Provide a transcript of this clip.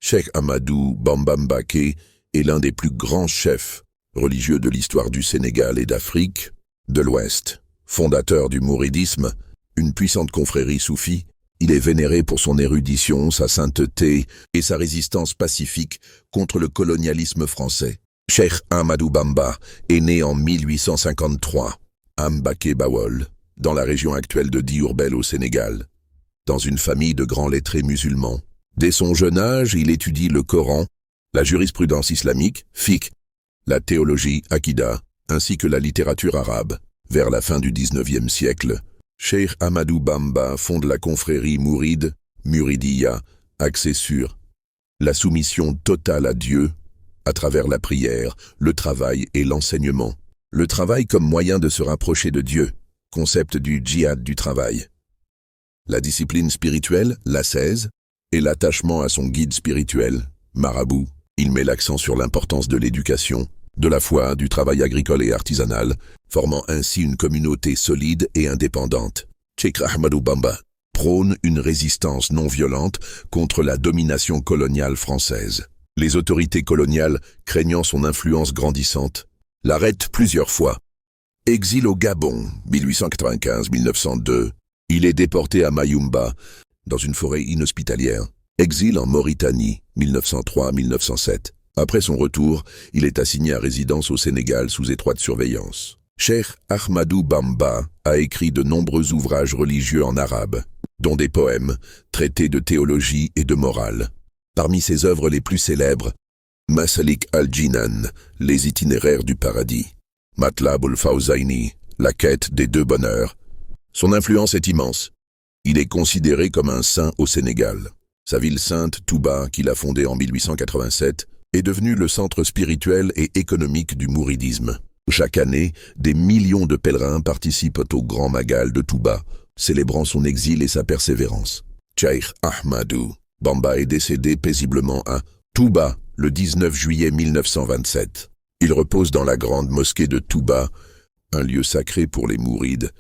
Cheikh Ahmadou Bamba Mbacké est l'un des plus grands chefs religieux de l'histoire du Sénégal et d'Afrique de l'Ouest. Fondateur du mouridisme, une puissante confrérie soufie, il est vénéré pour son érudition, sa sainteté et sa résistance pacifique contre le colonialisme français. Cheikh Ahmadou Bamba est né en 1853 à Mbacké Bawol, dans la région actuelle de Diourbel au Sénégal, dans une famille de grands lettrés musulmans. Dès son jeune âge, il étudie le Coran, la jurisprudence islamique, fiqh, la théologie, akida, ainsi que la littérature arabe. Vers la fin du XIXe siècle, Cheikh Ahmadou Bamba fonde la confrérie mouride, Muridiya, axée sur la soumission totale à Dieu, à travers la prière, le travail et l'enseignement. Le travail comme moyen de se rapprocher de Dieu, concept du djihad du travail. La discipline spirituelle, l'ascèse, et l'attachement à son guide spirituel, marabout. Il met l'accent sur l'importance de l'éducation, de la foi, du travail agricole et artisanal, formant ainsi une communauté solide et indépendante. Cheikh Ahmadou Bamba prône une résistance non violente contre la domination coloniale française. Les autorités coloniales, craignant son influence grandissante, l'arrêtent plusieurs fois. Exil au Gabon, 1895-1902. Il est déporté à Mayumba, dans une forêt inhospitalière. Exil en Mauritanie, 1903-1907. Après son retour, il est assigné à résidence au Sénégal sous étroite surveillance. Cheikh Ahmadou Bamba a écrit de nombreux ouvrages religieux en arabe, dont des poèmes, traités de théologie et de morale. Parmi ses œuvres les plus célèbres, Masalik al-Jinan, les itinéraires du paradis, Matlab al-Fawzaini, la quête des deux bonheurs. Son influence est immense. Il est considéré comme un saint au Sénégal. Sa ville sainte, Touba, qu'il a fondée en 1887, est devenue le centre spirituel et économique du mouridisme. Chaque année, des millions de pèlerins participent au Grand Magal de Touba, célébrant son exil et sa persévérance. Cheikh Ahmadou Bamba est décédé paisiblement à Touba le 19 juillet 1927. Il repose dans la grande mosquée de Touba, un lieu sacré pour les mourides,